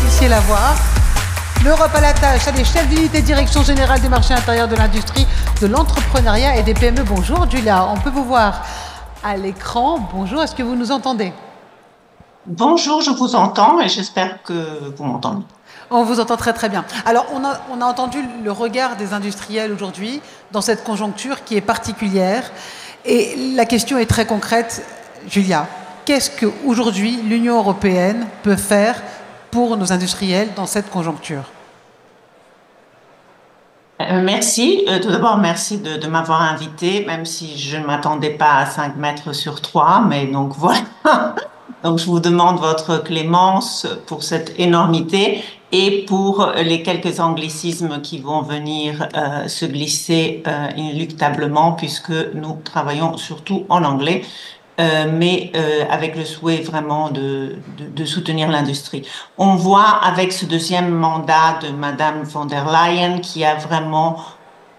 puissiez la voir. L'Europe à la tâche, elle est chef d'unité direction générale des marchés intérieurs de l'industrie, de l'entrepreneuriat et des PME. Bonjour Julia, on peut vous voir à l'écran. Bonjour, est-ce que vous nous entendez? Bonjour, je vous entends et j'espère que vous m'entendez. On vous entend très très bien. Alors on a entendu le regard des industriels aujourd'hui dans cette conjoncture qui est particulière. Et la question est très concrète, Julia. Qu'est-ce qu'aujourd'hui l'Union européenne peut faire pour nos industriels dans cette conjoncture? Merci. Tout d'abord, merci de m'avoir invité, même si je ne m'attendais pas à 5 mètres sur 3. Mais donc voilà. Donc je vous demande votre clémence pour cette énormité et pour les quelques anglicismes qui vont venir se glisser inéluctablement puisque nous travaillons surtout en anglais. Mais avec le souhait vraiment de soutenir l'industrie. On voit avec ce deuxième mandat de Madame von der Leyen qui a vraiment,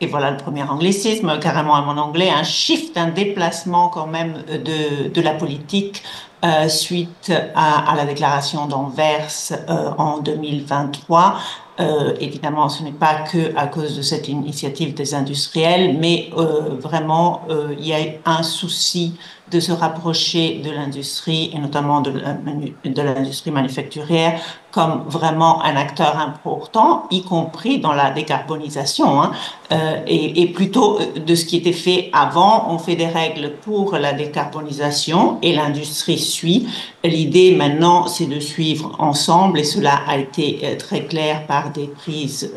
et voilà le premier anglicisme, carrément à mon anglais, un shift, un déplacement quand même de la politique suite à la déclaration d'Anvers en 2023. Évidemment, ce n'est pas que à cause de cette initiative des industriels, mais vraiment, il y a un souci de se rapprocher de l'industrie et notamment de l'industrie manufacturière comme vraiment un acteur important, y compris dans la décarbonisation, hein, et plutôt de ce qui était fait avant. On fait des règles pour la décarbonisation et l'industrie suit. L'idée maintenant, c'est de suivre ensemble et cela a été très clair par des prises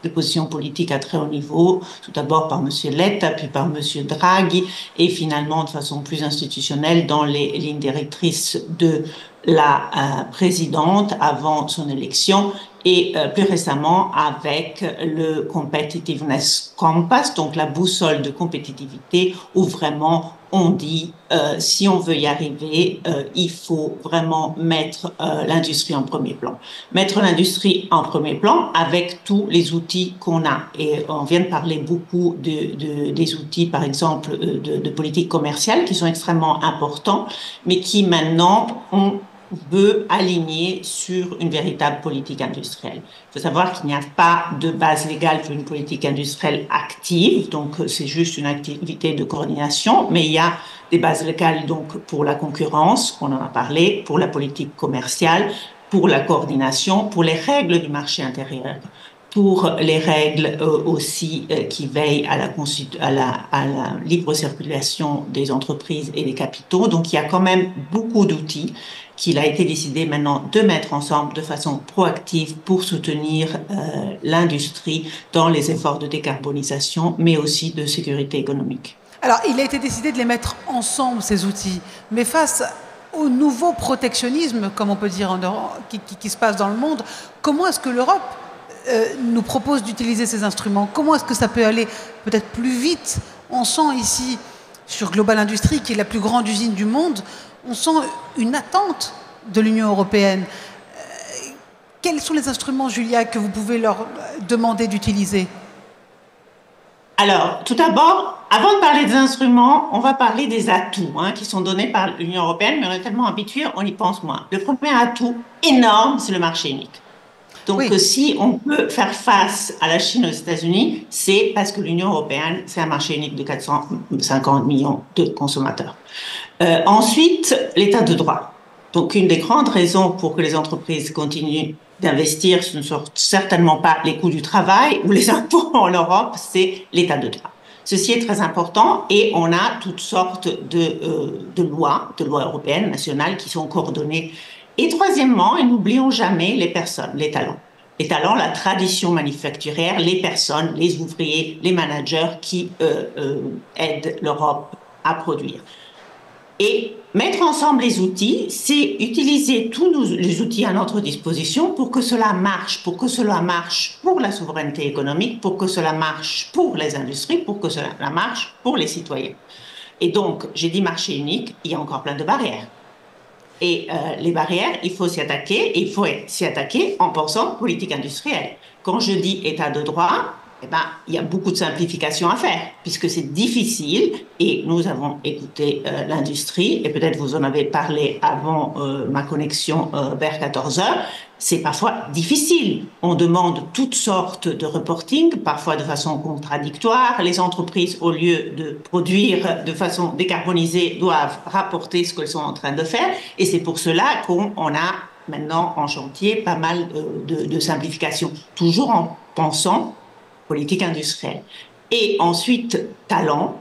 de position politique à très haut niveau, tout d'abord par M. Letta, puis par M. Draghi, et finalement de façon plus institutionnelle dans les lignes directrices de la présidente avant son élection et plus récemment avec le Competitiveness Compass, donc la boussole de compétitivité où vraiment on dit si on veut y arriver, il faut vraiment mettre l'industrie en premier plan. Mettre l'industrie en premier plan avec tous les outils qu'on a. Et on vient de parler beaucoup des outils, par exemple, de politique commerciale qui sont extrêmement importants, mais qui maintenant veut aligner sur une véritable politique industrielle. Il faut savoir qu'il n'y a pas de base légale pour une politique industrielle active, donc c'est juste une activité de coordination, mais il y a des bases légales donc pour la concurrence, on en a parlé, pour la politique commerciale, pour la coordination, pour les règles du marché intérieur, pour les règles aussi qui veillent à la libre circulation des entreprises et des capitaux. Donc il y a quand même beaucoup d'outils qu'il a été décidé maintenant de mettre ensemble de façon proactive pour soutenir l'industrie dans les efforts de décarbonisation, mais aussi de sécurité économique. Alors, il a été décidé de les mettre ensemble, ces outils, mais face au nouveau protectionnisme, comme on peut dire, qui se passe dans le monde, comment est-ce que l'Europe nous propose d'utiliser ces instruments? Comment est-ce que ça peut aller peut-être plus vite? On sent ici, sur Global Industries, qui est la plus grande usine du monde, on sent une attente de l'Union européenne. Quels sont les instruments, Julia, que vous pouvez leur demander d'utiliser? Alors, tout d'abord, avant de parler des instruments, on va parler des atouts qui sont donnés par l'Union européenne, mais on est tellement habitué, on y pense moins. Le premier atout énorme, c'est le marché unique. Donc, oui, si on peut faire face à la Chine aux États-Unis, c'est parce que l'Union européenne, c'est un marché unique de 450 millions de consommateurs. Ensuite, l'état de droit. Donc, une des grandes raisons pour que les entreprises continuent d'investir, ce ne sont certainement pas les coûts du travail ou les impôts en Europe, c'est l'état de droit. Ceci est très important et on a toutes sortes de lois européennes, nationales, qui sont coordonnées. Et troisièmement, et n'oublions jamais les personnes, les talents. Les talents, la tradition manufacturière, les personnes, les ouvriers, les managers qui aident l'Europe à produire. Et mettre ensemble les outils, c'est utiliser tous les outils à notre disposition pour que cela marche pour la souveraineté économique, pour que cela marche pour les industries, pour que cela marche pour les citoyens. Et donc, j'ai dit marché unique, il y a encore plein de barrières. Et les barrières, il faut s'y attaquer, et il faut s'y attaquer en pensant politique industrielle. Quand je dis état de droit, eh ben, il y a beaucoup de simplifications à faire, puisque c'est difficile, et nous avons écouté l'industrie, et peut-être vous en avez parlé avant ma connexion vers 14 heures, c'est parfois difficile. On demande toutes sortes de reporting, parfois de façon contradictoire. Les entreprises, au lieu de produire de façon décarbonisée, doivent rapporter ce qu'elles sont en train de faire, et c'est pour cela qu'on a maintenant en chantier pas mal de simplifications, toujours en pensant politique industrielle. Et ensuite, talent,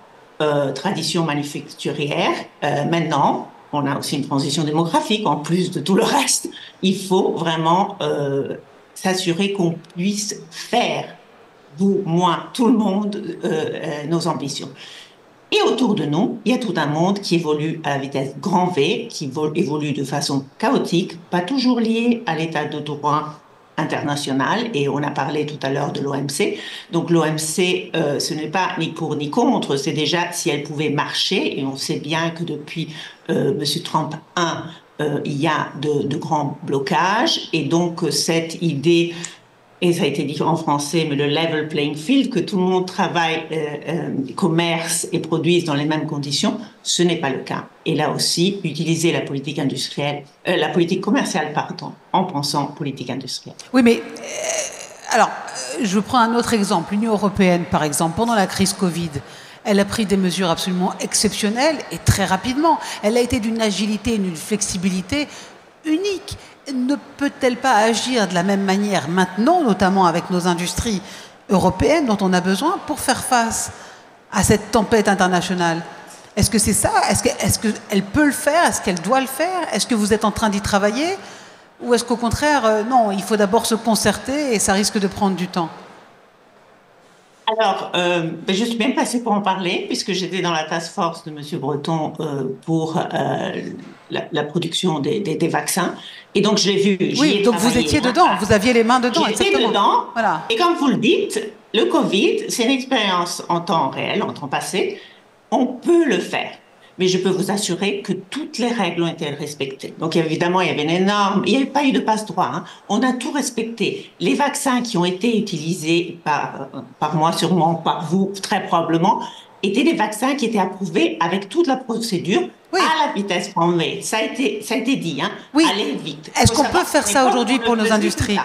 tradition manufacturière. Maintenant, on a aussi une transition démographique en plus de tout le reste. Il faut vraiment s'assurer qu'on puisse faire, vous, moi, tout le monde, nos ambitions. Et autour de nous, il y a tout un monde qui évolue à la vitesse grand V, qui évolue de façon chaotique, pas toujours liée à l'état de droit international. Et on a parlé tout à l'heure de l'OMC. Donc l'OMC, ce n'est pas ni pour ni contre, c'est déjà si elle pouvait marcher. Et on sait bien que depuis M. Trump 1, il y a de grands blocages. Et donc cette idée, et ça a été dit en français, mais le level playing field, que tout le monde travaille, commerce et produise dans les mêmes conditions, ce n'est pas le cas. Et là aussi, utiliser la politique industrielle, la politique commerciale, pardon, en pensant politique industrielle. Oui, mais alors, je prends un autre exemple. L'Union européenne, par exemple, pendant la crise Covid, elle a pris des mesures absolument exceptionnelles et très rapidement. Elle a été d'une agilité et d'une flexibilité unique. Ne peut-elle pas agir de la même manière maintenant, notamment avec nos industries européennes dont on a besoin pour faire face à cette tempête internationale? Est-ce que c'est ça? Est-ce qu'elle peut le faire? Est-ce qu'elle doit le faire? Est-ce que vous êtes en train d'y travailler? Ou est-ce qu'au contraire, non, il faut d'abord se concerter et ça risque de prendre du temps? Alors, je suis bien placée pour en parler, puisque j'étais dans la task force de M. Breton pour la production des vaccins. Et donc, je l'ai vu, j'y Oui, ai donc vous travaillé. étiez dedans, vous aviez les mains dedans, J'étais exactement. dedans. Voilà. Et comme vous le dites, le Covid, c'est une expérience en temps réel, en temps passé. On peut le faire. Mais je peux vous assurer que toutes les règles ont été respectées. Donc évidemment, il y avait une énorme, il n'y avait pas eu de passe-droit, hein. On a tout respecté. Les vaccins qui ont été utilisés par moi, sûrement par vous, très probablement, étaient des vaccins qui étaient approuvés avec toute la procédure Oui. à la vitesse grand V. Ça a été dit, hein. Oui. Allez vite. Est-ce qu'on peut faire ça aujourd'hui pour nos industries?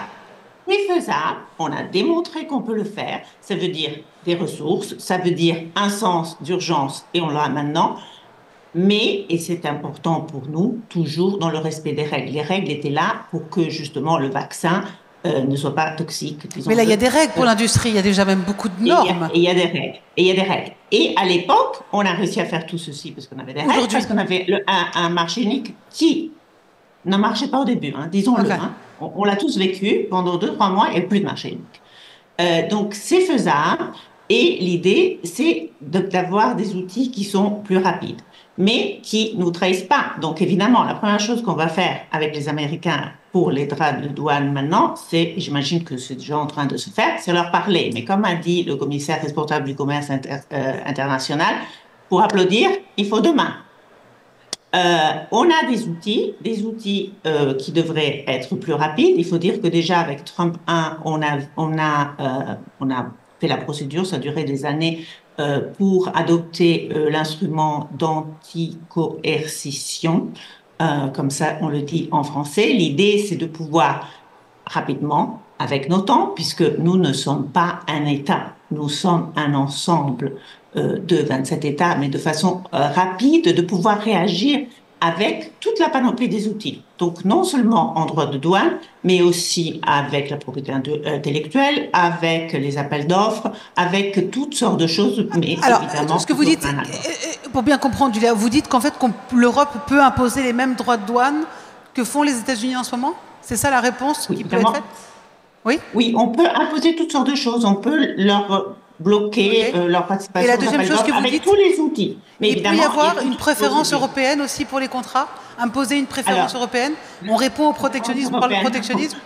C'est faisable, on a démontré qu'on peut le faire. Ça veut dire des ressources, ça veut dire un sens d'urgence, et on l'a maintenant. Mais, et c'est important pour nous, toujours dans le respect des règles. Les règles étaient là pour que justement le vaccin ne soit pas toxique. Mais là, il y a des règles pour l'industrie, il y a déjà même beaucoup de normes. Et il y a des règles. Et il y a des règles. Et à l'époque, on a réussi à faire tout ceci parce qu'on avait des règles, parce qu'on avait un marché unique qui ne marchait pas au début, hein, disons-le. Okay. Hein. On l'a tous vécu pendant 2-3 mois, il n'y a plus de marché unique. Donc c'est faisable. Et l'idée, c'est d'avoir des outils qui sont plus rapides, mais qui ne nous trahissent pas. Donc, évidemment, la première chose qu'on va faire avec les Américains pour les droits de douane maintenant, c'est, j'imagine que c'est déjà en train de se faire, c'est leur parler. Mais comme a dit le commissaire responsable du commerce international, pour applaudir, il faut deux mains. On a des outils qui devraient être plus rapides. Il faut dire que déjà avec Trump 1, on a fait la procédure, ça a duré des années pour adopter l'instrument d'anticoercition, comme ça on le dit en français. L'idée, c'est de pouvoir rapidement, avec nos temps, puisque nous ne sommes pas un État, nous sommes un ensemble de 27 États, mais de façon rapide, de pouvoir réagir avec toute la panoplie des outils. Donc, non seulement en droit de douane, mais aussi avec la propriété intellectuelle, avec les appels d'offres, avec toutes sortes de choses. Mais alors, évidemment, ce que vous dites, pour bien comprendre, Julia, vous dites qu'en fait, l'Europe peut imposer les mêmes droits de douane que font les États-Unis en ce moment? C'est ça la réponse qui peut être faite? Oui. Oui, on peut imposer toutes sortes de choses. On peut leur bloquer leur participation. Et la deuxième chose que vous avec dites, tous les outils. Mais il peut y avoir une préférence européenne aussi pour les contrats? Imposer une préférence européenne? On répond au protectionnisme par le protectionnisme?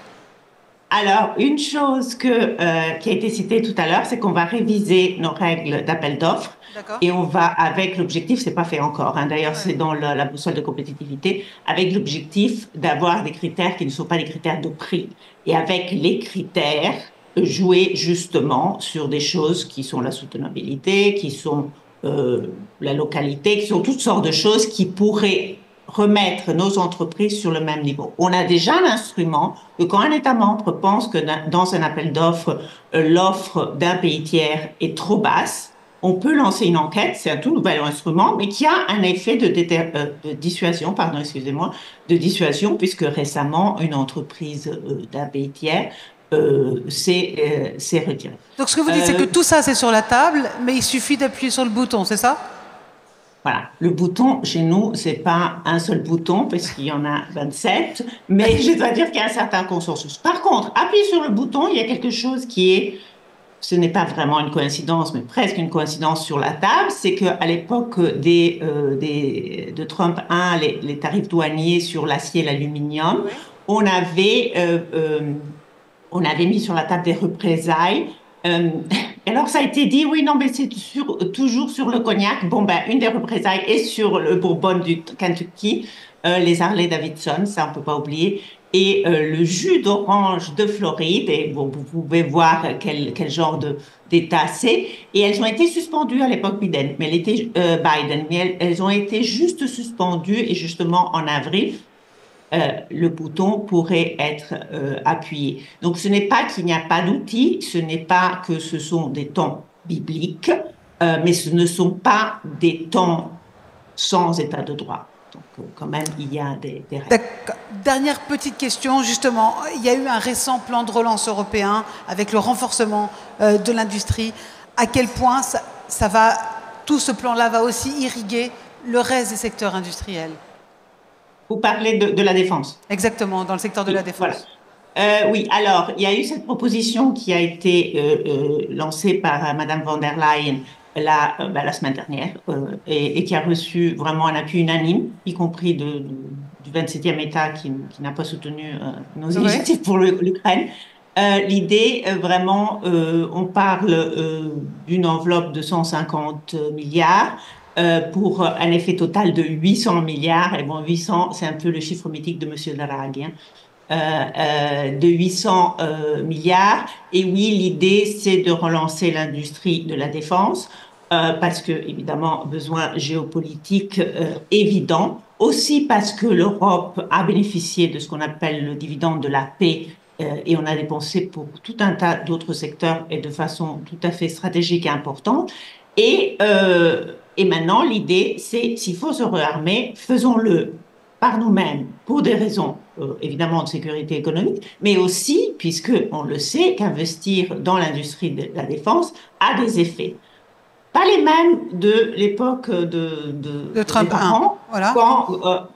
Alors, une chose qui a été citée tout à l'heure, c'est qu'on va réviser nos règles d'appel d'offres. Et on va, avec l'objectif, c'est pas fait encore, hein, d'ailleurs c'est dans la boussole de compétitivité, avec l'objectif d'avoir des critères qui ne sont pas des critères de prix. Et avec les critères jouer justement sur des choses qui sont la soutenabilité, qui sont la localité, qui sont toutes sortes de choses qui pourraient remettre nos entreprises sur le même niveau. On a déjà l'instrument que quand un État membre pense que dans un appel d'offres, l'offre d'un pays tiers est trop basse, on peut lancer une enquête, c'est un tout nouvel instrument, mais qui a un effet de dissuasion, pardon, excusez-moi, de dissuasion, puisque récemment, une entreprise d'un pays tiers s'est retirée. Donc ce que vous dites, c'est que tout ça, c'est sur la table, mais il suffit d'appuyer sur le bouton, c'est ça? Voilà, le bouton, chez nous, c'est pas un seul bouton, parce qu'il y en a 27, mais je dois dire qu'il y a un certain consensus. Par contre, appuyer sur le bouton, il y a quelque chose qui est, ce n'est pas vraiment une coïncidence, mais presque une coïncidence sur la table, c'est qu'à l'époque de Trump 1, les tarifs douaniers sur l'acier et l'aluminium, Oui. on avait mis sur la table des représailles. Alors, ça a été dit, oui, non, mais c'est toujours sur le cognac. Bon, ben, une des représailles est sur le bourbon du Kentucky, les Harley-Davidson, ça, on ne peut pas oublier, et le jus d'orange de Floride, et bon, vous pouvez voir quel genre d'État c'est, et elles ont été suspendues à l'époque Biden, mais elles ont été juste suspendues, et justement en avril, le bouton pourrait être appuyé. Donc, ce n'est pas qu'il n'y a pas d'outils, ce n'est pas que ce sont des temps bibliques, mais ce ne sont pas des temps sans état de droit. Donc, quand même, il y a des règles. Dernière petite question, justement, il y a eu un récent plan de relance européen avec le renforcement de l'industrie. À quel point tout ce plan-là va aussi irriguer le reste des secteurs industriels? Vous parlez de la défense. Exactement, dans le secteur de la défense. Voilà. Oui, alors, il y a eu cette proposition qui a été lancée par Madame von der Leyen la semaine dernière et qui a reçu vraiment un appui unanime, y compris du 27e État qui n'a pas soutenu nos initiatives pour l'Ukraine. L'idée, vraiment, on parle d'une enveloppe de 150 milliards pour un effet total de 800 milliards. Et bon, 800, c'est un peu le chiffre mythique de M. Draghi, de 800 milliards. Et oui, l'idée, c'est de relancer l'industrie de la défense, parce que, évidemment, besoin géopolitique évident. Aussi parce que l'Europe a bénéficié de ce qu'on appelle le dividende de la paix, et on a dépensé pour tout un tas d'autres secteurs et de façon tout à fait stratégique et importante. Et maintenant, l'idée, c'est, s'il faut se réarmer, faisons-le par nous-mêmes, pour des raisons évidemment de sécurité économique, mais aussi, puisque on le sait, qu'investir dans l'industrie de la défense a des effets. Pas les mêmes de l'époque de Trump 1. Voilà.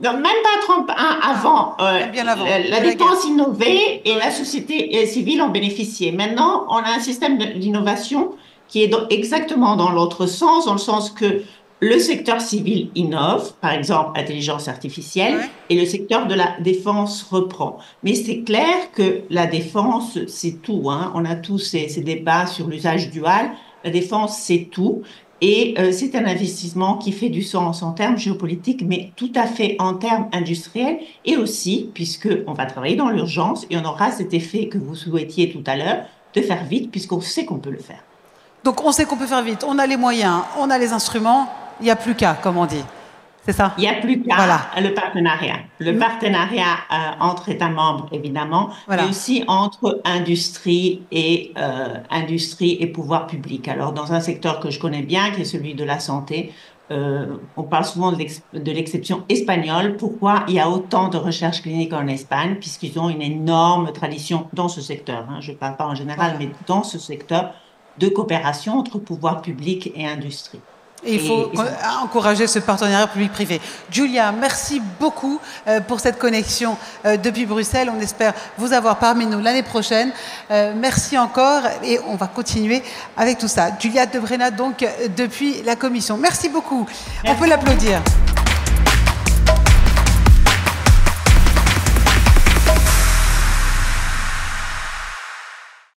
Même pas Trump 1, avant, bien avant la défense innovée et la société civile en bénéficiaient. Maintenant, on a un système d'innovation qui est exactement dans l'autre sens, dans le sens que le secteur civil innove, par exemple intelligence artificielle, ouais. Et le secteur de la défense reprend. Mais c'est clair que la défense, c'est tout. Hein. On a tous ces débats sur l'usage dual. La défense, c'est tout. Et c'est un investissement qui fait du sens en termes géopolitiques, mais tout à fait en termes industriels. Et aussi, puisqu'on va travailler dans l'urgence et on aura cet effet que vous souhaitiez tout à l'heure, de faire vite, puisqu'on sait qu'on peut le faire. Donc on sait qu'on peut faire vite. On a les moyens, on a les instruments. Il n'y a plus qu'à, comme on dit. C'est ça? Il n'y a plus qu'à le partenariat. Le partenariat entre États membres, évidemment, mais aussi entre industrie et pouvoir public. Alors, dans un secteur que je connais bien, qui est celui de la santé, on parle souvent de l'exception espagnole. Pourquoi il y a autant de recherche clinique en Espagne? Puisqu'ils ont une énorme tradition dans ce secteur. Hein, je ne parle pas en général, mais dans ce secteur de coopération entre pouvoir public et industrie. Et il faut encourager ce partenariat public-privé. Julia, merci beaucoup pour cette connexion depuis Bruxelles. On espère vous avoir parmi nous l'année prochaine. Merci encore et on va continuer avec tout ça. Julia De Vreynat, donc, depuis la Commission. Merci beaucoup. Merci. On peut l'applaudir.